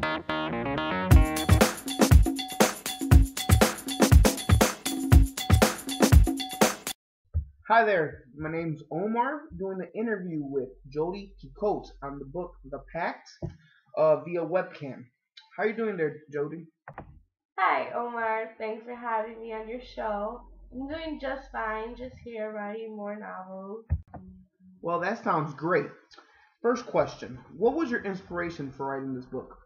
Hi there, my name's Omar, doing an interview with Jodi Picoult on the book The Pact via webcam. How are you doing there, Jodi? Hi, Omar. Thanks for having me on your show. I'm doing just fine, just here writing more novels. Well, that sounds great. First question, what was your inspiration for writing this book?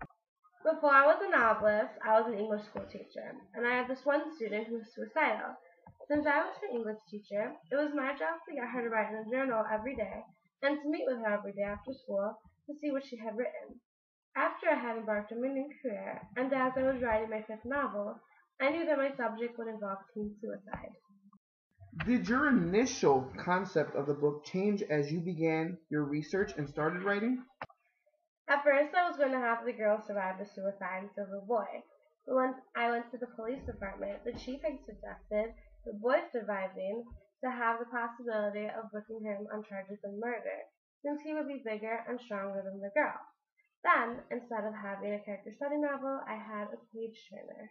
Before I was a novelist, I was an English school teacher, and I had this one student who was suicidal. Since I was her English teacher, it was my job to get her to write in a journal every day and to meet with her every day after school to see what she had written. After I had embarked on my new career, and as I was writing my fifth novel, I knew that my subject would involve teen suicide. Did your initial concept of the book change as you began your research and started writing? At first, I was going to have the girl survive the suicide of the boy, but when I went to the police department, the chief had suggested the boy surviving to have the possibility of booking him on charges of murder, since he would be bigger and stronger than the girl. Then, instead of having a character study novel, I had a page turner.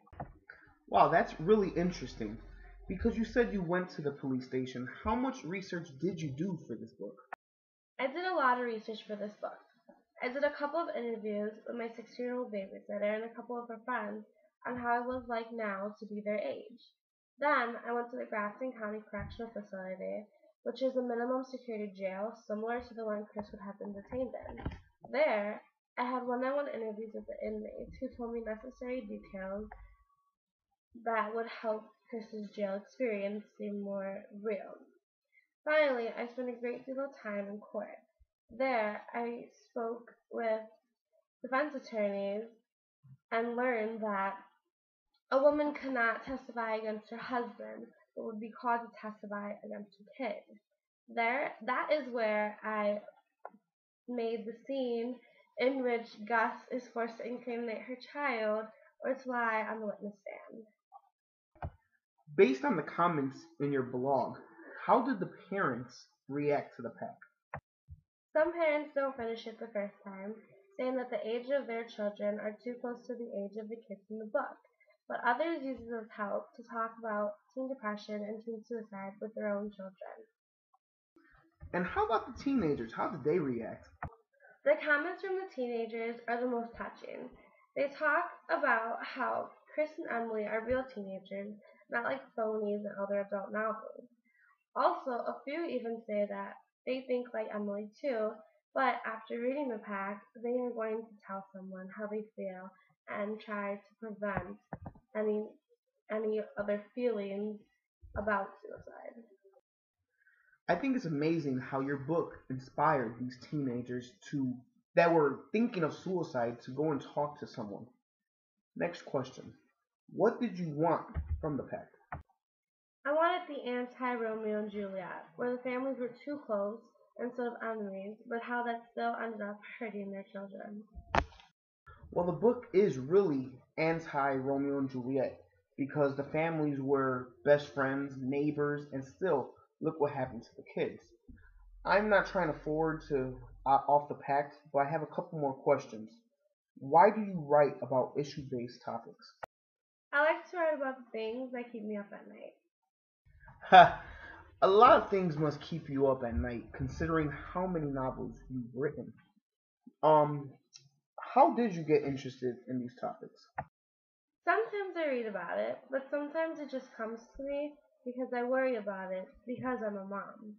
Wow, that's really interesting. Because you said you went to the police station, how much research did you do for this book? I did a lot of research for this book. I did a couple of interviews with my 16-year-old babysitter and a couple of her friends on how it was like now to be their age. Then, I went to the Grafton County Correctional Facility, which is a minimum security jail similar to the one Chris would have been detained in. There, I had one-on-one interviews with the inmates who told me necessary details that would help Chris's jail experience seem more real. Finally, I spent a great deal of time in court. There, I spoke with defense attorneys and learned that a woman cannot testify against her husband, but would be called to testify against her kids. That is where I made the scene in which Gus is forced to incriminate her child or to lie on the witness stand. Based on the comments in your blog, how did the parents react to the pact? Some parents don't finish it the first time, saying that the age of their children are too close to the age of the kids in the book, but others use it as help to talk about teen depression and teen suicide with their own children. And how about the teenagers? How did they react? The comments from the teenagers are the most touching. They talk about how Chris and Emily are real teenagers, not like phonies in other adult novels. Also, a few even say that they think like Emily too, but after reading the pact, they are going to tell someone how they feel and try to prevent any other feelings about suicide. I think it's amazing how your book inspired these teenagers to that were thinking of suicide to go and talk to someone. Next question. What did you want from the pact? I wanted the anti-Romeo and Juliet, where the families were too close instead of enemies, but how that still ended up hurting their children. Well, the book is really anti Romeo and Juliet because the families were best friends, neighbors, and still look what happened to the kids. I'm not trying to forward to off the pact, but I have a couple more questions. Why do you write about issue-based topics? I like to write about the things that keep me up at night. Ha! A lot of things must keep you up at night, considering how many novels you've written. Um, how did you get interested in these topics? Sometimes I read about it, but sometimes it just comes to me because I worry about it because I'm a mom.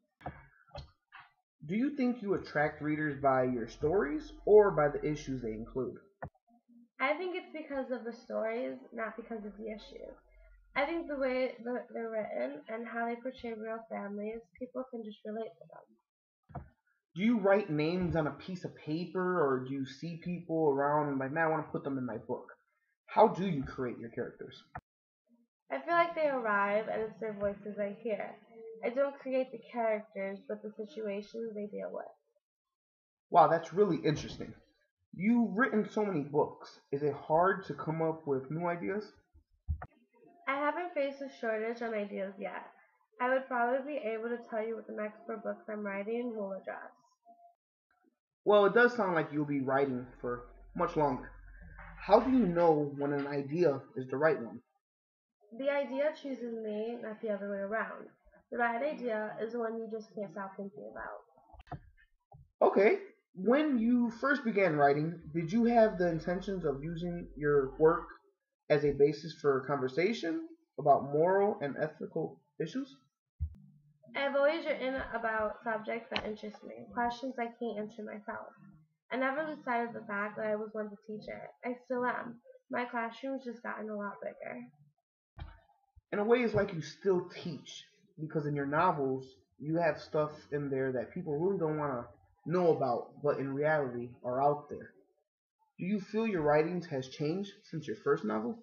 Do you think you attract readers by your stories or by the issues they include? I think it's because of the stories, not because of the issues. I think the way that they're written and how they portray real families, people can just relate to them. Do you write names on a piece of paper or do you see people around and like, man, I want to put them in my book? How do you create your characters? I feel like they arrive and it's their voices I hear. I don't create the characters, but the situations they deal with. Wow, that's really interesting. You've written so many books. Is it hard to come up with new ideas? I haven't faced a shortage on ideas yet. I would probably be able to tell you what the next 4 books I'm writing will address. Well, it does sound like you'll be writing for much longer. How do you know when an idea is the right one? The idea chooses me, not the other way around. The right idea is the one you just can't stop thinking about. Okay. When you first began writing, did you have the intentions of using your work as a basis for conversation about moral and ethical issues? I've always written about subjects that interest me, questions I can't answer myself. I never lose sight of the fact that I was once a teacher. I still am. My classroom's just gotten a lot bigger. In a way, it's like you still teach because in your novels, you have stuff in there that people really don't want to know about, but in reality are out there. Do you feel your writings has changed since your first novel?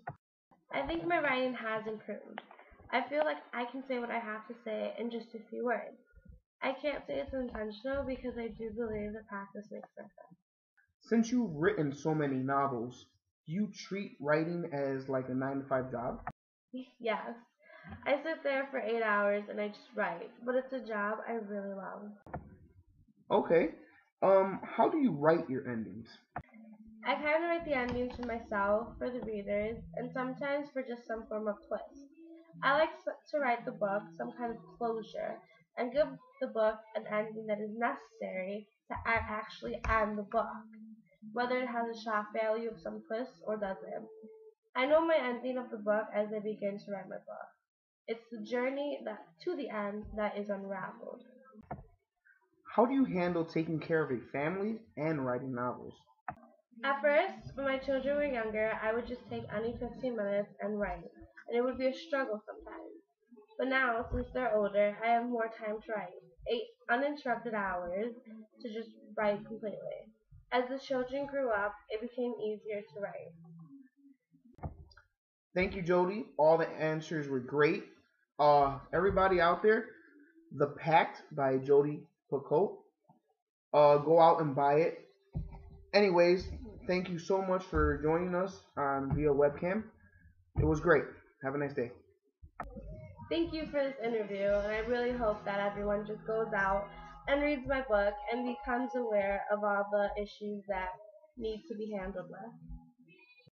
I think my writing has improved. I feel like I can say what I have to say in just a few words. I can't say it's intentional because I do believe that practice makes perfect. Since you've written so many novels, do you treat writing as like a 9 to 5 job? Yes, I sit there for 8 hours and I just write, but it's a job I really love. Okay. How do you write your endings? I kind of write the endings for myself, for the readers, and sometimes for just some form of twist. I like to write the book some kind of closure and give the book an ending that is necessary to actually end the book, whether it has a shock value of some twist or doesn't. I know my ending of the book as I begin to write my book. It's the journey that to the end that is unraveled. How do you handle taking care of a family and writing novels? At first, when my children were younger, I would just take any 15 minutes and write, and it would be a struggle sometimes. But now, since they're older, I have more time to write. 8 uninterrupted hours to just write completely. As the children grew up, it became easier to write. Thank you, Jody. All the answers were great. Everybody out there, The Pact by Jodi Picoult. Go out and buy it. Anyways, thank you so much for joining us on via webcam. It was great. Have a nice day. Thank you for this interview, and I really hope that everyone just goes out and reads my book and becomes aware of all the issues that need to be handled with.